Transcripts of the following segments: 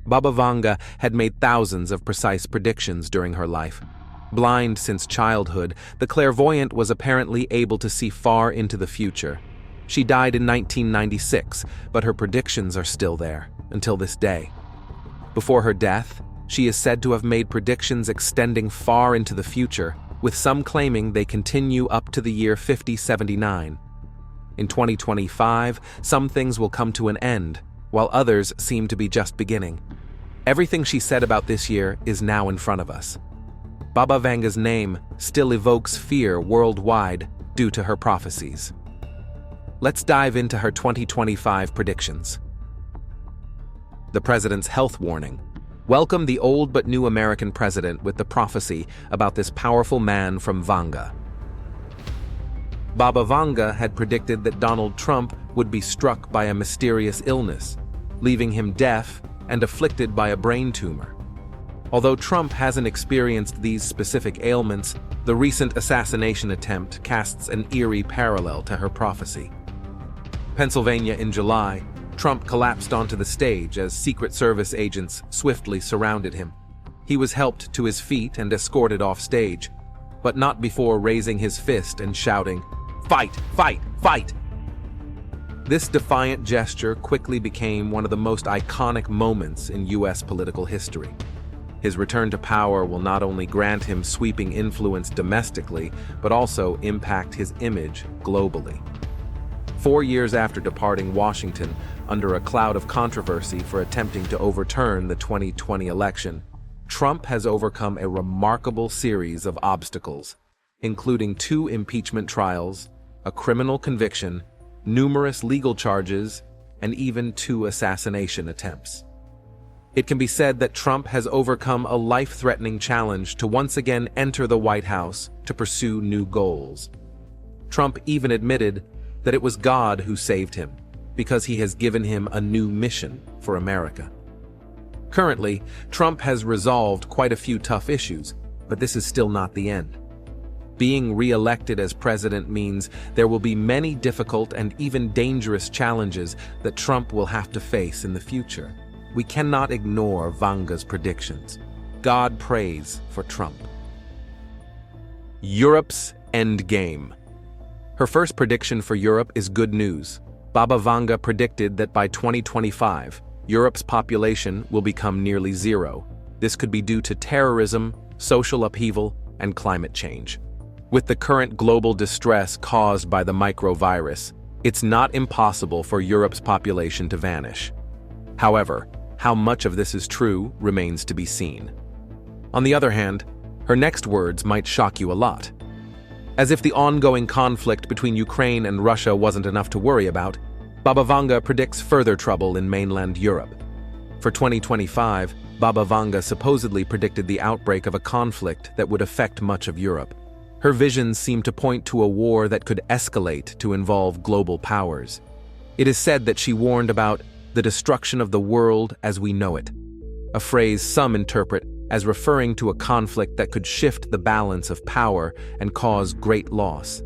Baba Vanga had made thousands of precise predictions during her life. Blind since childhood, the clairvoyant was apparently able to see far into the future. She died in 1996, but her predictions are still there, until this day. Before her death, she is said to have made predictions extending far into the future, with some claiming they continue up to the year 5079. In 2025, some things will come to an end, while others seem to be just beginning. Everything she said about this year is now in front of us. Baba Vanga's name still evokes fear worldwide due to her prophecies. Let's dive into her 2025 predictions. The president's health warning. Welcome the old but new American president with the prophecy about this powerful man from Vanga. Baba Vanga had predicted that Donald Trump would be struck by a mysterious illness, leaving him deaf and afflicted by a brain tumor. Although Trump hasn't experienced these specific ailments, the recent assassination attempt casts an eerie parallel to her prophecy. Pennsylvania in July, Trump collapsed onto the stage as Secret Service agents swiftly surrounded him. He was helped to his feet and escorted off stage, but not before raising his fist and shouting, "Fight! Fight! Fight!" This defiant gesture quickly became one of the most iconic moments in U.S. political history. His return to power will not only grant him sweeping influence domestically, but also impact his image globally. 4 years after departing Washington under a cloud of controversy for attempting to overturn the 2020 election, Trump has overcome a remarkable series of obstacles, including 2 impeachment trials, a criminal conviction, numerous legal charges, and even 2 assassination attempts. It can be said that Trump has overcome a life-threatening challenge to once again enter the White House to pursue new goals. Trump even admitted that it was God who saved him, because he has given him a new mission for America. Currently, Trump has resolved quite a few tough issues, but this is still not the end. Being re-elected as president means there will be many difficult and even dangerous challenges that Trump will have to face in the future. We cannot ignore Vanga's predictions. God prays for Trump. Europe's endgame. Her first prediction for Europe is good news. Baba Vanga predicted that by 2025, Europe's population will become nearly zero. This could be due to terrorism, social upheaval, and climate change. With the current global distress caused by the microvirus, it's not impossible for Europe's population to vanish. However, how much of this is true remains to be seen. On the other hand, her next words might shock you a lot. As if the ongoing conflict between Ukraine and Russia wasn't enough to worry about, Baba Vanga predicts further trouble in mainland Europe. For 2025, Baba Vanga supposedly predicted the outbreak of a conflict that would affect much of Europe. Her visions seem to point to a war that could escalate to involve global powers. It is said that she warned about the destruction of the world as we know it, a phrase some interpret as referring to a conflict that could shift the balance of power and cause great loss.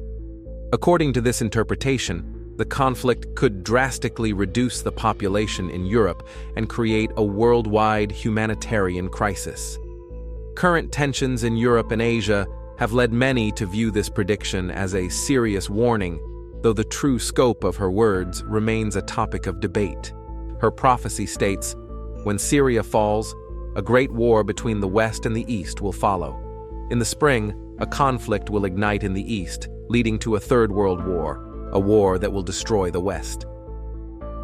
According to this interpretation, the conflict could drastically reduce the population in Europe and create a worldwide humanitarian crisis. Current tensions in Europe and Asia have led many to view this prediction as a serious warning, though the true scope of her words remains a topic of debate. Her prophecy states, "When Syria falls, a great war between the West and the East will follow. In the spring, a conflict will ignite in the East, leading to a third world war, a war that will destroy the West."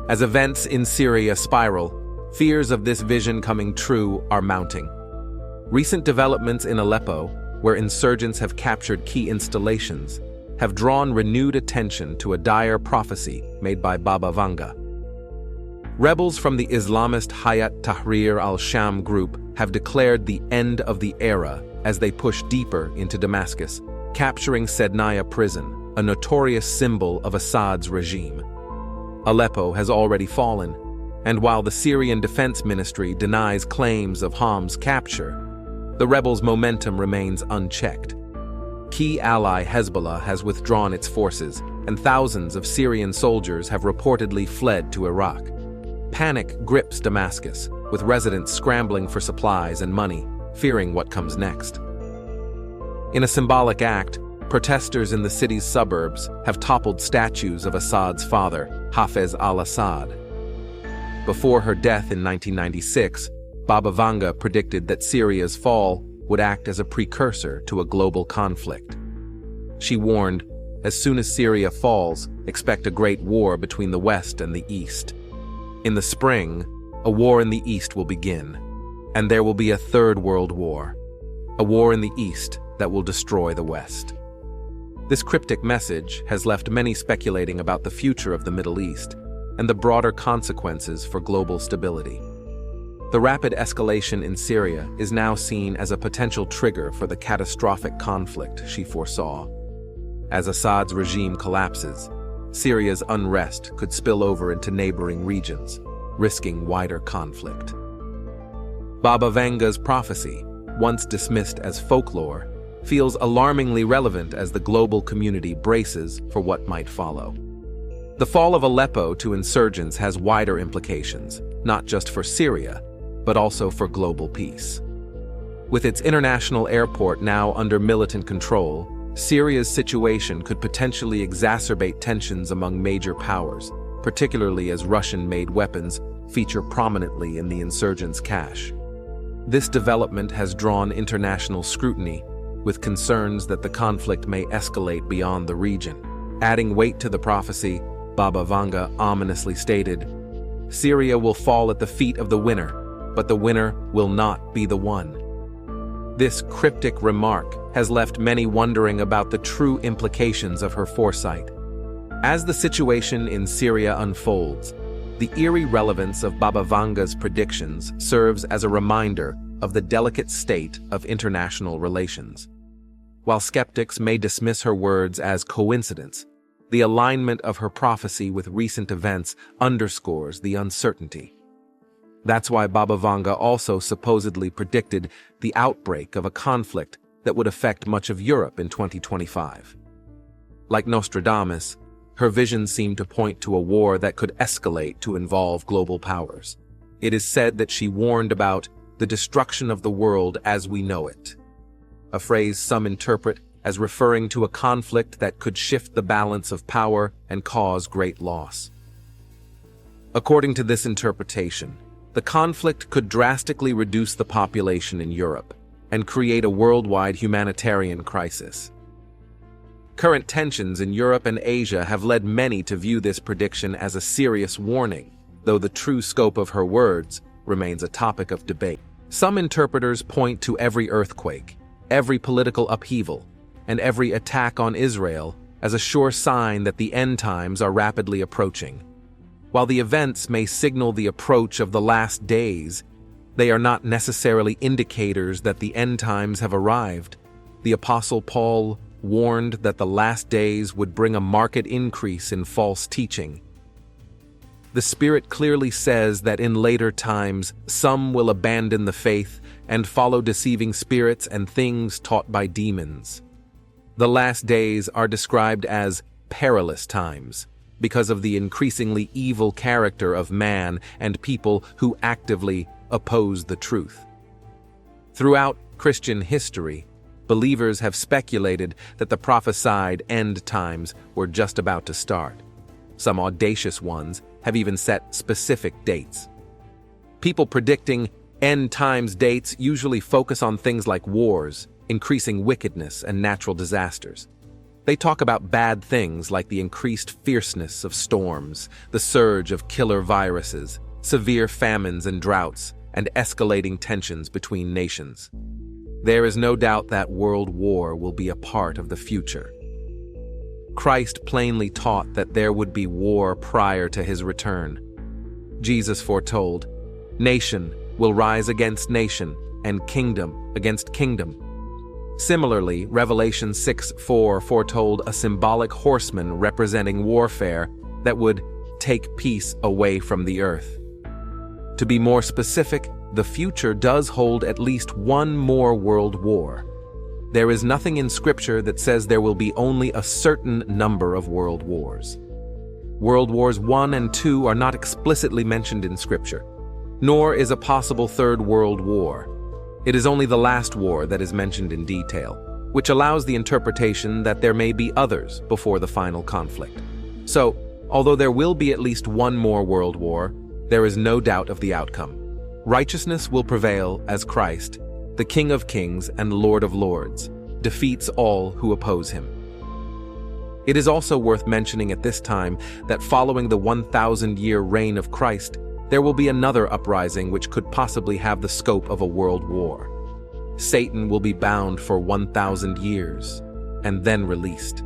As events in Syria spiral, fears of this vision coming true are mounting. Recent developments in Aleppo, where insurgents have captured key installations, have drawn renewed attention to a dire prophecy made by Baba Vanga. Rebels from the Islamist Hayat Tahrir al-Sham group have declared the end of the era as they push deeper into Damascus, capturing Sednaya prison, a notorious symbol of Assad's regime. Aleppo has already fallen, and while the Syrian Defense Ministry denies claims of Hom's capture, the rebels' momentum remains unchecked. Key ally Hezbollah has withdrawn its forces, and thousands of Syrian soldiers have reportedly fled to Iraq. Panic grips Damascus, with residents scrambling for supplies and money, fearing what comes next. In a symbolic act, protesters in the city's suburbs have toppled statues of Assad's father, Hafez al-Assad. Before her death in 1996, Baba Vanga predicted that Syria's fall would act as a precursor to a global conflict. She warned, as soon as Syria falls, expect a great war between the West and the East. In the spring, a war in the East will begin, and there will be a third world war, a war in the East that will destroy the West. This cryptic message has left many speculating about the future of the Middle East and the broader consequences for global stability. The rapid escalation in Syria is now seen as a potential trigger for the catastrophic conflict she foresaw. As Assad's regime collapses, Syria's unrest could spill over into neighboring regions, risking wider conflict. Baba Vanga's prophecy, once dismissed as folklore, feels alarmingly relevant as the global community braces for what might follow. The fall of Aleppo to insurgents has wider implications, not just for Syria, but also for global peace. With its international airport now under militant control, Syria's situation could potentially exacerbate tensions among major powers, particularly as Russian-made weapons feature prominently in the insurgents' cache. This development has drawn international scrutiny, with concerns that the conflict may escalate beyond the region. Adding weight to the prophecy, Baba Vanga ominously stated, "Syria will fall at the feet of the winner, but the winner will not be the one." This cryptic remark has left many wondering about the true implications of her foresight. As the situation in Syria unfolds, the eerie relevance of Baba Vanga's predictions serves as a reminder of the delicate state of international relations. While skeptics may dismiss her words as coincidence, the alignment of her prophecy with recent events underscores the uncertainty. That's why Baba Vanga also supposedly predicted the outbreak of a conflict that would affect much of Europe in 2025. Like Nostradamus, her visions seem to point to a war that could escalate to involve global powers. It is said that she warned about the destruction of the world as we know it, a phrase some interpret as referring to a conflict that could shift the balance of power and cause great loss. According to this interpretation, the conflict could drastically reduce the population in Europe and create a worldwide humanitarian crisis. Current tensions in Europe and Asia have led many to view this prediction as a serious warning, though the true scope of her words remains a topic of debate. Some interpreters point to every earthquake, every political upheaval, and every attack on Israel as a sure sign that the end times are rapidly approaching. While the events may signal the approach of the last days, they are not necessarily indicators that the end times have arrived. The Apostle Paul warned that the last days would bring a marked increase in false teaching. The Spirit clearly says that in later times some will abandon the faith and follow deceiving spirits and things taught by demons. The last days are described as perilous times because of the increasingly evil character of man and people who actively oppose the truth. Throughout Christian history, believers have speculated that the prophesied end times were just about to start. Some audacious ones have even set specific dates. People predicting end times dates usually focus on things like wars, increasing wickedness, and natural disasters. They talk about bad things like the increased fierceness of storms, the surge of killer viruses, severe famines and droughts, and escalating tensions between nations. There is no doubt that world war will be a part of the future. Christ plainly taught that there would be war prior to his return. Jesus foretold, "Nation will rise against nation, and kingdom against kingdom." Similarly, Revelation 6:4 foretold a symbolic horseman representing warfare that would take peace away from the earth. To be more specific, the future does hold at least one more world war. There is nothing in Scripture that says there will be only a certain number of world wars. World Wars I and II are not explicitly mentioned in Scripture. nor is a possible Third World War. It is only the last war that is mentioned in detail, which allows the interpretation that there may be others before the final conflict. So, although there will be at least one more world war, there is no doubt of the outcome. Righteousness will prevail as Christ, the King of Kings and Lord of Lords, defeats all who oppose him. It is also worth mentioning at this time that following the 1,000-year reign of Christ, there will be another uprising which could possibly have the scope of a world war. Satan will be bound for 1,000 years, and then released.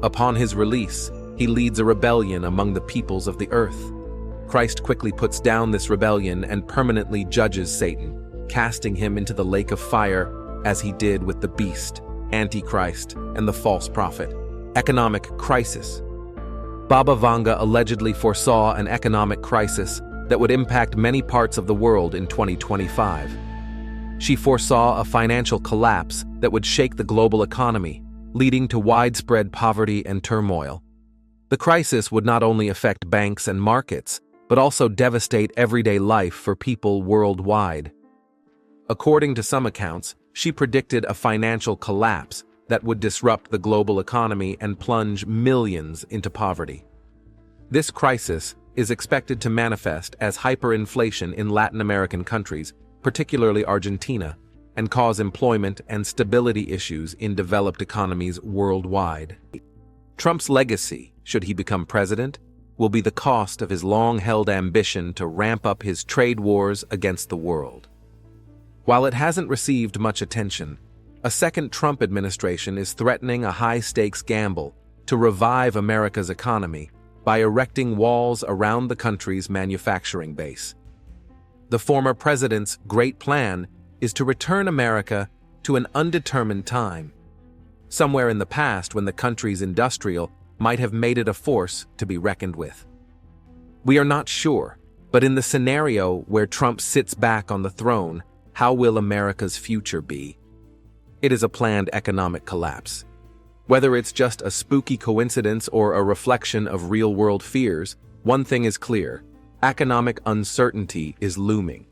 Upon his release, he leads a rebellion among the peoples of the earth. Christ quickly puts down this rebellion and permanently judges Satan, casting him into the lake of fire as he did with the beast, Antichrist, and the false prophet. Economic crisis. Baba Vanga allegedly foresaw an economic crisis that would impact many parts of the world in 2025. She foresaw a financial collapse that would shake the global economy, leading to widespread poverty and turmoil. The crisis would not only affect banks and markets, but also devastate everyday life for people worldwide. According to some accounts, she predicted a financial collapse that would disrupt the global economy and plunge millions into poverty. This crisis is expected to manifest as hyperinflation in Latin American countries, particularly Argentina, and cause employment and stability issues in developed economies worldwide. Trump's legacy, should he become president, will be the cost of his long-held ambition to ramp up his trade wars against the world. While it hasn't received much attention, a second Trump administration is threatening a high-stakes gamble to revive America's economy by erecting walls around the country's manufacturing base. The former president's great plan is to return America to an undetermined time, somewhere in the past when the country's industrial might have made it a force to be reckoned with. We are not sure, but in the scenario where Trump sits back on the throne, how will America's future be? It is a planned economic collapse. Whether it's just a spooky coincidence or a reflection of real-world fears, one thing is clear: economic uncertainty is looming.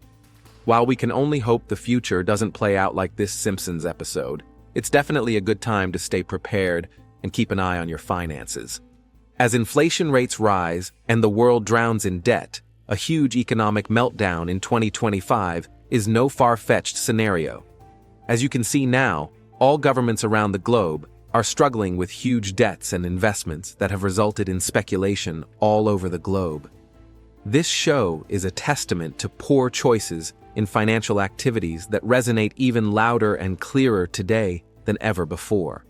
While we can only hope the future doesn't play out like this Simpsons episode, it's definitely a good time to stay prepared and keep an eye on your finances. As inflation rates rise and the world drowns in debt, a huge economic meltdown in 2025 is no far-fetched scenario. As you can see now, all governments around the globe are struggling with huge debts and investments that have resulted in speculation all over the globe. This show is a testament to poor choices in financial activities that resonate even louder and clearer today than ever before.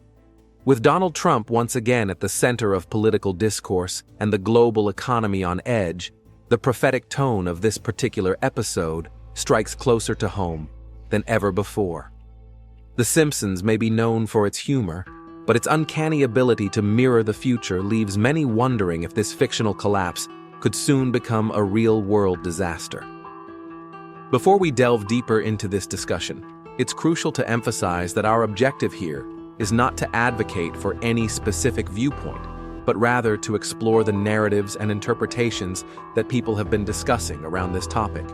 With Donald Trump once again at the center of political discourse and the global economy on edge, the prophetic tone of this particular episode strikes closer to home than ever before. The Simpsons may be known for its humor, but its uncanny ability to mirror the future leaves many wondering if this fictional collapse could soon become a real-world disaster. Before we delve deeper into this discussion, it's crucial to emphasize that our objective here is not to advocate for any specific viewpoint, but rather to explore the narratives and interpretations that people have been discussing around this topic.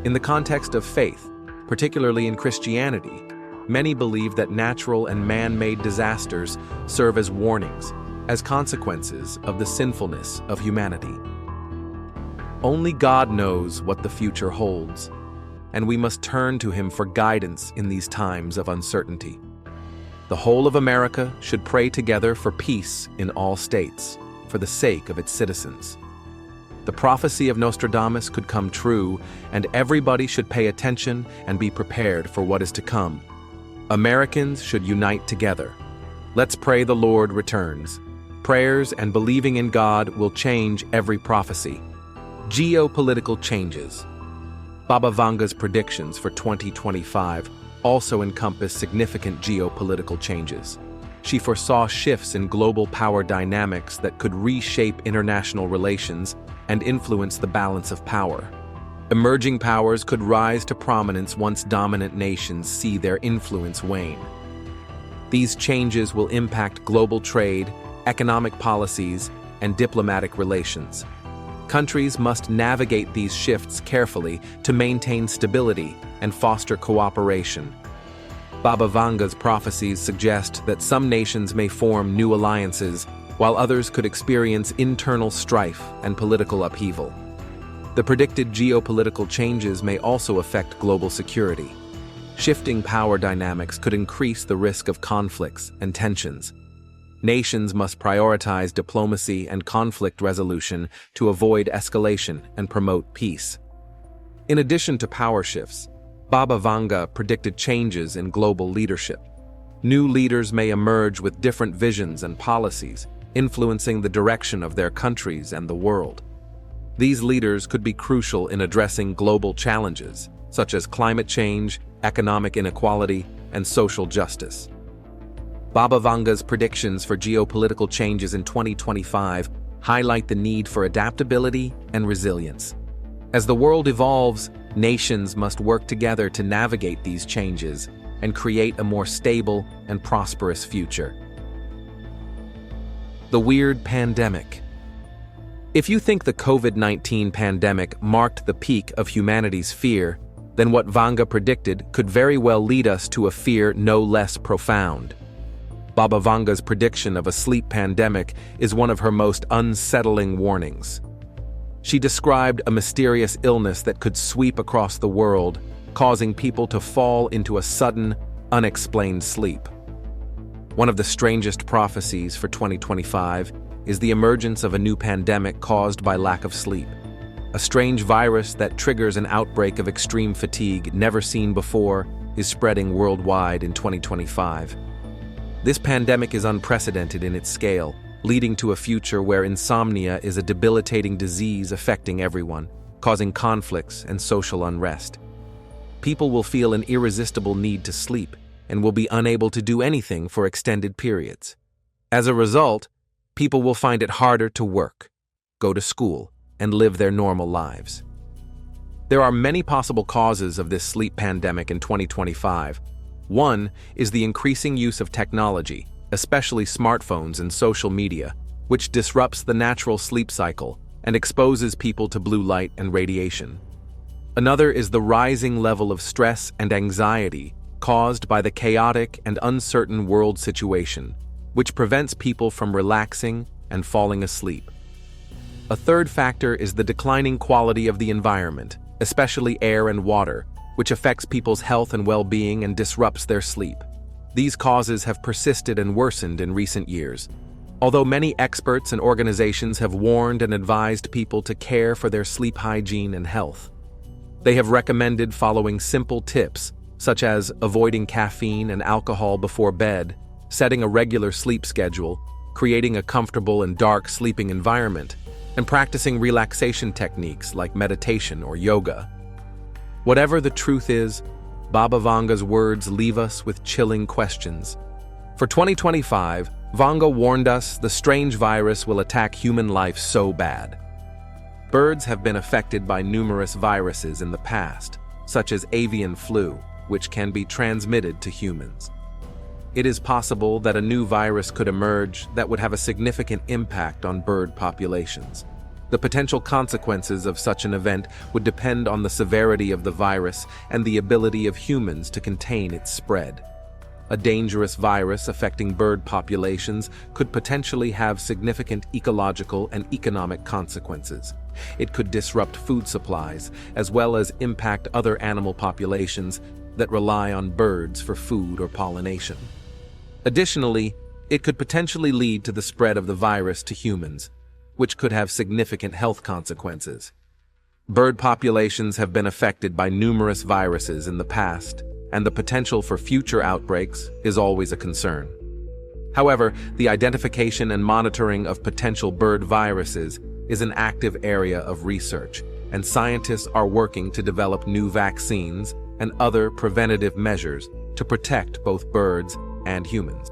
In the context of faith, particularly in Christianity, many believe that natural and man-made disasters serve as warnings, as consequences of the sinfulness of humanity. Only God knows what the future holds, and we must turn to Him for guidance in these times of uncertainty. The whole of America should pray together for peace in all states, for the sake of its citizens. The prophecy of Nostradamus could come true, and everybody should pay attention and be prepared for what is to come. Americans should unite together. Let's pray the Lord returns. Prayers and believing in God will change every prophecy. Geopolitical changes. Baba Vanga's predictions for 2025 also encompass significant geopolitical changes. She foresaw shifts in global power dynamics that could reshape international relations and influence the balance of power. Emerging powers could rise to prominence once dominant nations see their influence wane. These changes will impact global trade, economic policies, and diplomatic relations. Countries must navigate these shifts carefully to maintain stability and foster cooperation. Baba Vanga's prophecies suggest that some nations may form new alliances, while others could experience internal strife and political upheaval. The predicted geopolitical changes may also affect global security. Shifting power dynamics could increase the risk of conflicts and tensions. Nations must prioritize diplomacy and conflict resolution to avoid escalation and promote peace. In addition to power shifts, Baba Vanga predicted changes in global leadership. New leaders may emerge with different visions and policies, influencing the direction of their countries and the world. These leaders could be crucial in addressing global challenges, such as climate change, economic inequality, and social justice. Baba Vanga's predictions for geopolitical changes in 2025 highlight the need for adaptability and resilience. As the world evolves, nations must work together to navigate these changes and create a more stable and prosperous future. The weird pandemic. If you think the COVID-19 pandemic marked the peak of humanity's fear, then what Vanga predicted could very well lead us to a fear no less profound. Baba Vanga's prediction of a sleep pandemic is one of her most unsettling warnings. She described a mysterious illness that could sweep across the world, causing people to fall into a sudden, unexplained sleep. One of the strangest prophecies for 2025 is the emergence of a new pandemic caused by lack of sleep. A strange virus that triggers an outbreak of extreme fatigue never seen before is spreading worldwide in 2025. This pandemic is unprecedented in its scale, leading to a future where insomnia is a debilitating disease affecting everyone, causing conflicts and social unrest. People will feel an irresistible need to sleep and will be unable to do anything for extended periods. As a result, people will find it harder to work, go to school, and live their normal lives. There are many possible causes of this sleep pandemic in 2025. One is the increasing use of technology, especially smartphones and social media, which disrupts the natural sleep cycle and exposes people to blue light and radiation. Another is the rising level of stress and anxiety caused by the chaotic and uncertain world situation, which prevents people from relaxing and falling asleep. A third factor is the declining quality of the environment, especially air and water, which affects people's health and well-being and disrupts their sleep. These causes have persisted and worsened in recent years. Although many experts and organizations have warned and advised people to care for their sleep hygiene and health, they have recommended following simple tips, such as avoiding caffeine and alcohol before bed, setting a regular sleep schedule, creating a comfortable and dark sleeping environment, and practicing relaxation techniques like meditation or yoga. Whatever the truth is, Baba Vanga's words leave us with chilling questions. For 2025, Vanga warned us the strange virus will attack human life so bad. Birds have been affected by numerous viruses in the past, such as avian flu, which can be transmitted to humans. It is possible that a new virus could emerge that would have a significant impact on bird populations. The potential consequences of such an event would depend on the severity of the virus and the ability of humans to contain its spread. A dangerous virus affecting bird populations could potentially have significant ecological and economic consequences. It could disrupt food supplies, as well as impact other animal populations that rely on birds for food or pollination. Additionally, it could potentially lead to the spread of the virus to humans, which could have significant health consequences. Bird populations have been affected by numerous viruses in the past, and the potential for future outbreaks is always a concern. However, the identification and monitoring of potential bird viruses is an active area of research, and scientists are working to develop new vaccines and other preventative measures to protect both birds and humans.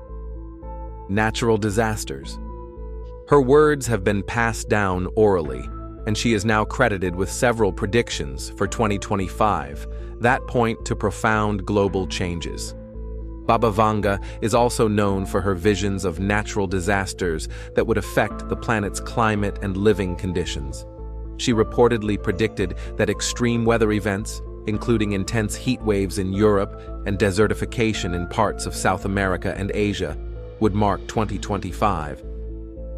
Natural disasters. Her words have been passed down orally, and she is now credited with several predictions for 2025 that point to profound global changes. Baba Vanga is also known for her visions of natural disasters that would affect the planet's climate and living conditions. She reportedly predicted that extreme weather events, including intense heat waves in Europe and desertification in parts of South America and Asia, would mark 2025.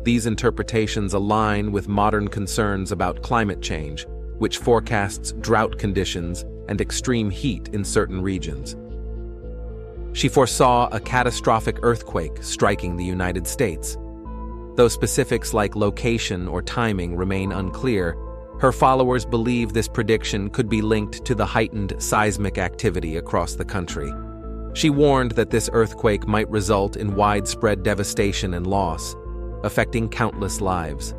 These interpretations align with modern concerns about climate change, which forecasts drought conditions and extreme heat in certain regions. She foresaw a catastrophic earthquake striking the United States. Though specifics like location or timing remain unclear, her followers believe this prediction could be linked to the heightened seismic activity across the country. She warned that this earthquake might result in widespread devastation and loss, affecting countless lives.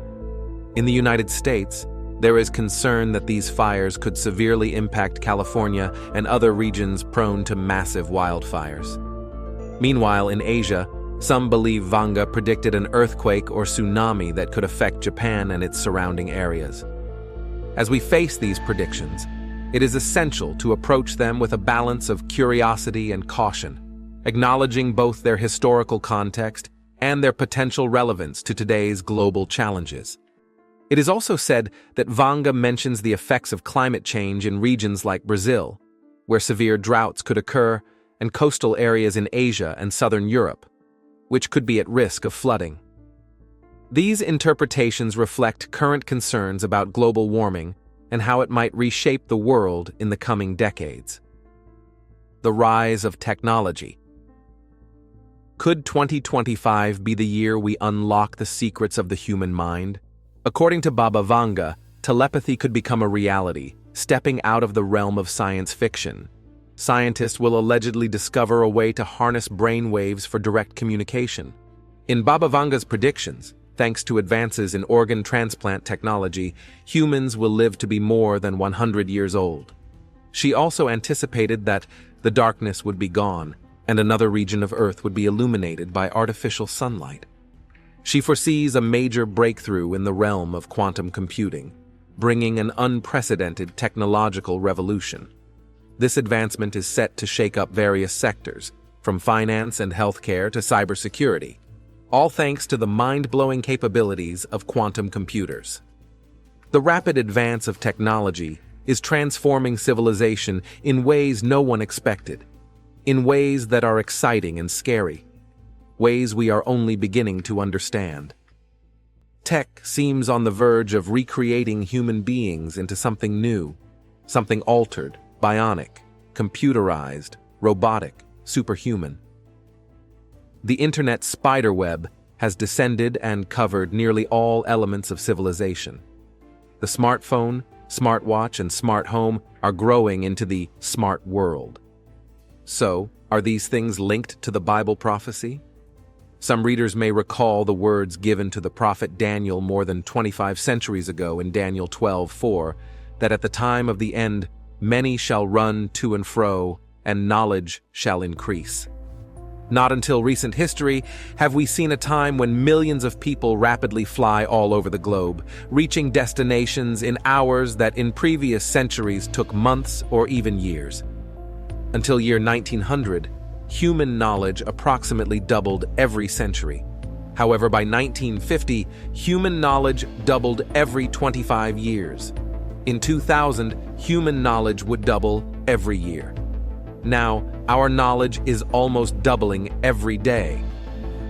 In the United States, there is concern that these fires could severely impact California and other regions prone to massive wildfires. Meanwhile, in Asia, some believe Vanga predicted an earthquake or tsunami that could affect Japan and its surrounding areas. As we face these predictions, it is essential to approach them with a balance of curiosity and caution, acknowledging both their historical context and their potential relevance to today's global challenges. It is also said that Vanga mentions the effects of climate change in regions like Brazil, where severe droughts could occur, and coastal areas in Asia and southern Europe, which could be at risk of flooding. These interpretations reflect current concerns about global warming and how it might reshape the world in the coming decades. The rise of technology. Could 2025 be the year we unlock the secrets of the human mind? According to Baba Vanga, telepathy could become a reality, stepping out of the realm of science fiction. Scientists will allegedly discover a way to harness brain waves for direct communication. In Baba Vanga's predictions, thanks to advances in organ transplant technology, humans will live to be more than 100 years old. She also anticipated that the darkness would be gone, and another region of Earth would be illuminated by artificial sunlight. She foresees a major breakthrough in the realm of quantum computing, bringing an unprecedented technological revolution. This advancement is set to shake up various sectors, from finance and healthcare to cybersecurity, all thanks to the mind-blowing capabilities of quantum computers. The rapid advance of technology is transforming civilization in ways no one expected, in ways that are exciting and scary, ways we are only beginning to understand. Tech seems on the verge of recreating human beings into something new, something altered, bionic, computerized, robotic, superhuman. The internet's spiderweb has descended and covered nearly all elements of civilization. The smartphone, smartwatch, and smart home are growing into the smart world. So, are these things linked to the Bible prophecy? Some readers may recall the words given to the prophet Daniel more than 25 centuries ago in Daniel 12:4, that at the time of the end, many shall run to and fro, and knowledge shall increase. Not until recent history have we seen a time when millions of people rapidly fly all over the globe, reaching destinations in hours that in previous centuries took months or even years. Until year 1900, human knowledge approximately doubled every century. However, by 1950, human knowledge doubled every 25 years. In 2000, human knowledge would double every year. Now, our knowledge is almost doubling every day.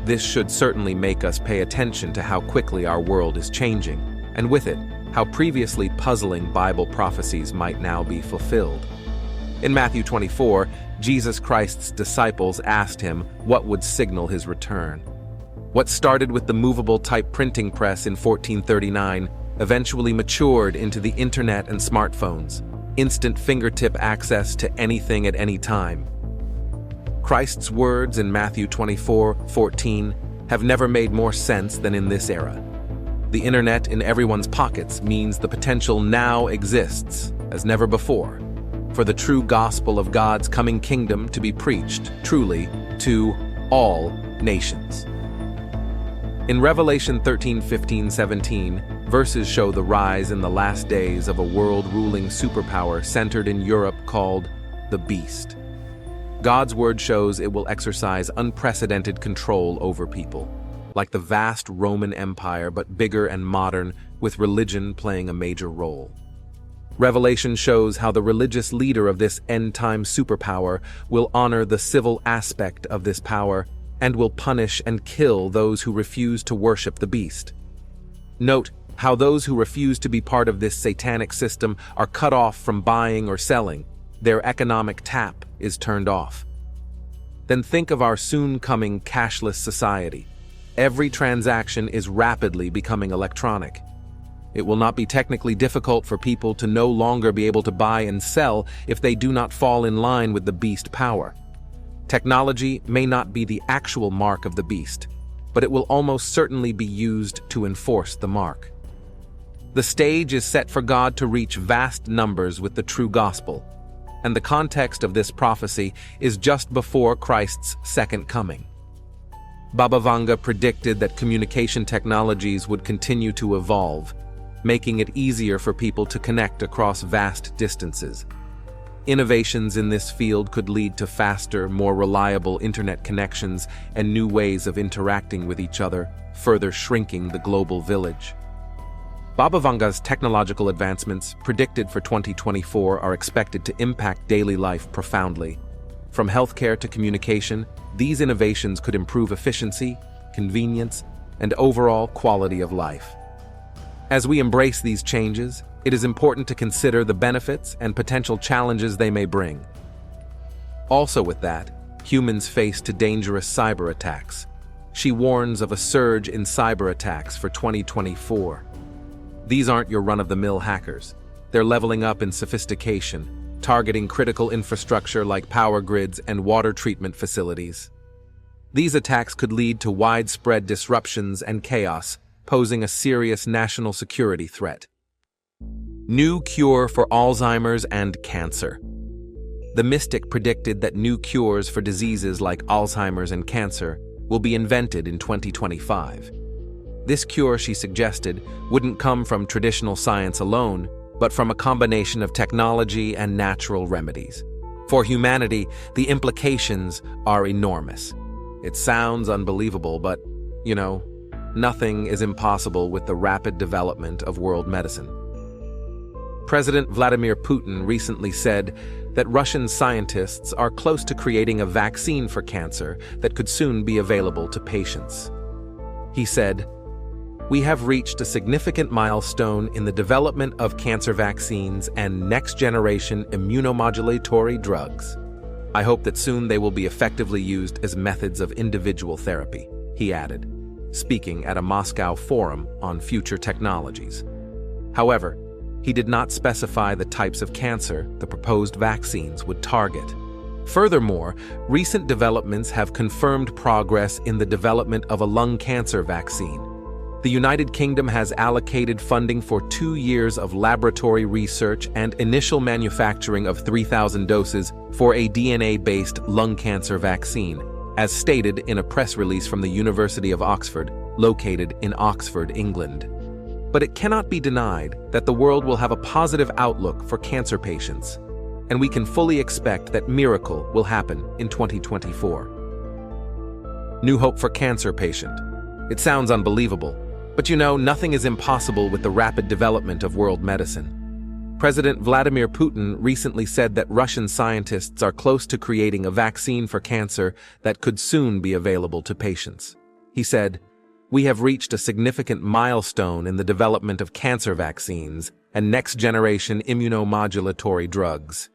This should certainly make us pay attention to how quickly our world is changing, and with it, how previously puzzling Bible prophecies might now be fulfilled. In Matthew 24, Jesus Christ's disciples asked him what would signal his return. What started with the movable type printing press in 1439 eventually matured into the internet and smartphones, instant fingertip access to anything at any time. Christ's words in Matthew 24:14 have never made more sense than in this era. The internet in everyone's pockets means the potential now exists, as never before, for the true gospel of God's coming kingdom to be preached, truly, to all nations. In Revelation 13:15-17, verses show the rise in the last days of a world-ruling superpower centered in Europe called the Beast. God's word shows it will exercise unprecedented control over people, like the vast Roman Empire but bigger and modern, with religion playing a major role. Revelation shows how the religious leader of this end-time superpower will honor the civil aspect of this power and will punish and kill those who refuse to worship the beast. Note how those who refuse to be part of this satanic system are cut off from buying or selling. Their economic tap is turned off. Then think of our soon-coming cashless society. Every transaction is rapidly becoming electronic. It will not be technically difficult for people to no longer be able to buy and sell if they do not fall in line with the beast power. Technology may not be the actual mark of the beast, but it will almost certainly be used to enforce the mark. The stage is set for God to reach vast numbers with the true gospel, and the context of this prophecy is just before Christ's second coming. Baba Vanga predicted that communication technologies would continue to evolve, making it easier for people to connect across vast distances. Innovations in this field could lead to faster, more reliable internet connections and new ways of interacting with each other, further shrinking the global village. Baba Vanga's technological advancements predicted for 2024 are expected to impact daily life profoundly. From healthcare to communication, these innovations could improve efficiency, convenience, and overall quality of life. As we embrace these changes, it is important to consider the benefits and potential challenges they may bring. Also with that, humans face dangerous cyber attacks. She warns of a surge in cyber attacks for 2024. These aren't your run-of-the-mill hackers. They're leveling up in sophistication, targeting critical infrastructure like power grids and water treatment facilities. These attacks could lead to widespread disruptions and chaos, posing a serious national security threat. New cure for Alzheimer's and cancer. The mystic predicted that new cures for diseases like Alzheimer's and cancer will be invented in 2025. This cure, she suggested, wouldn't come from traditional science alone, but from a combination of technology and natural remedies. For humanity, the implications are enormous. It sounds unbelievable, but, nothing is impossible with the rapid development of world medicine. President Vladimir Putin recently said that Russian scientists are close to creating a vaccine for cancer that could soon be available to patients. He said, "We have reached a significant milestone in the development of cancer vaccines and next-generation immunomodulatory drugs. I hope that soon they will be effectively used as methods of individual therapy," he added, speaking at a Moscow forum on future technologies. However, he did not specify the types of cancer the proposed vaccines would target. Furthermore, recent developments have confirmed progress in the development of a lung cancer vaccine. The United Kingdom has allocated funding for 2 years of laboratory research and initial manufacturing of 3,000 doses for a DNA-based lung cancer vaccine, as stated in a press release from the University of Oxford, located in Oxford, England. But it cannot be denied that the world will have a positive outlook for cancer patients, and we can fully expect that miracle will happen in 2024. New hope for cancer patient. It sounds unbelievable, but nothing is impossible with the rapid development of world medicine. President Vladimir Putin recently said that Russian scientists are close to creating a vaccine for cancer that could soon be available to patients. He said, "We have reached a significant milestone in the development of cancer vaccines and next-generation immunomodulatory drugs.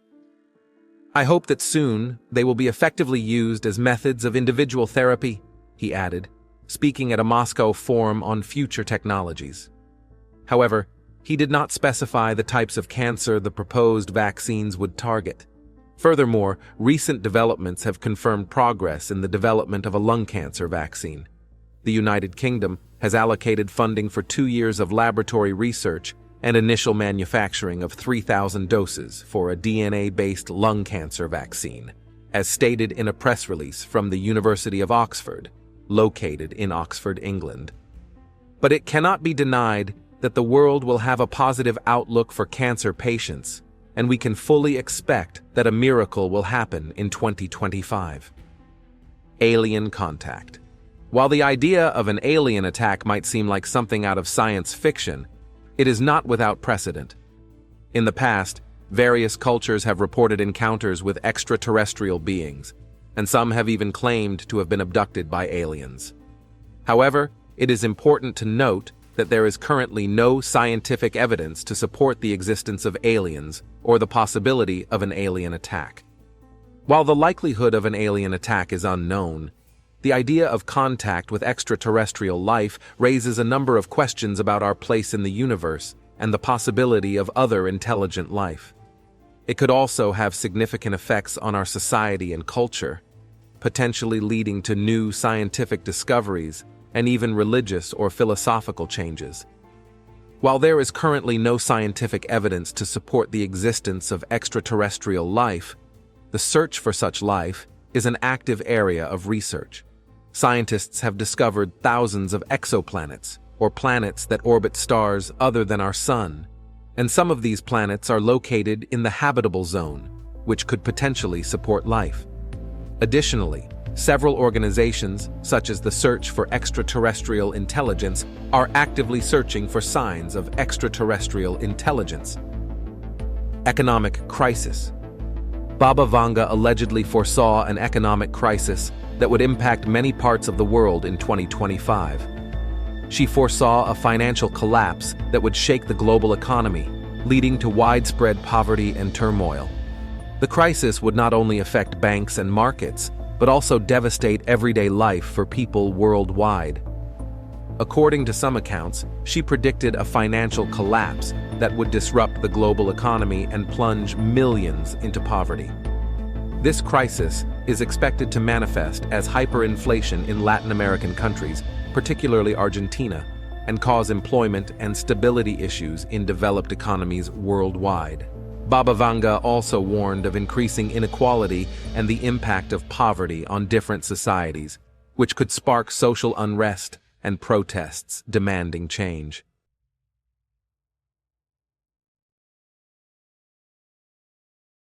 I hope that soon they will be effectively used as methods of individual therapy," he added, speaking at a Moscow forum on future technologies. However, he did not specify the types of cancer the proposed vaccines would target. Furthermore, recent developments have confirmed progress in the development of a lung cancer vaccine. The United Kingdom has allocated funding for 2 years of laboratory research and initial manufacturing of 3,000 doses for a DNA-based lung cancer vaccine, as stated in a press release from the University of Oxford, located in Oxford, England. But it cannot be denied that the world will have a positive outlook for cancer patients, and we can fully expect that a miracle will happen in 2025. Alien contact. While the idea of an alien attack might seem like something out of science fiction, It is not without precedent. In the past, various cultures have reported encounters with extraterrestrial beings, and some have even claimed to have been abducted by aliens. However, it is important to note that there is currently no scientific evidence to support the existence of aliens or the possibility of an alien attack. While the likelihood of an alien attack is unknown, the idea of contact with extraterrestrial life raises a number of questions about our place in the universe and the possibility of other intelligent life. It could also have significant effects on our society and culture, potentially leading to new scientific discoveries and even religious or philosophical changes. While there is currently no scientific evidence to support the existence of extraterrestrial life, the search for such life is an active area of research. Scientists have discovered thousands of exoplanets, or planets that orbit stars other than our Sun, and some of these planets are located in the habitable zone, which could potentially support life. Additionally, several organizations, such as the Search for Extraterrestrial Intelligence, are actively searching for signs of extraterrestrial intelligence. Economic crisis. Baba Vanga allegedly foresaw an economic crisis that would impact many parts of the world in 2025. She foresaw a financial collapse that would shake the global economy, leading to widespread poverty and turmoil. The crisis would not only affect banks and markets, but also devastate everyday life for people worldwide. According to some accounts, she predicted a financial collapse that would disrupt the global economy and plunge millions into poverty. This crisis is expected to manifest as hyperinflation in Latin American countries, particularly Argentina, and cause employment and stability issues in developed economies worldwide. Baba Vanga also warned of increasing inequality and the impact of poverty on different societies, which could spark social unrest and protests demanding change.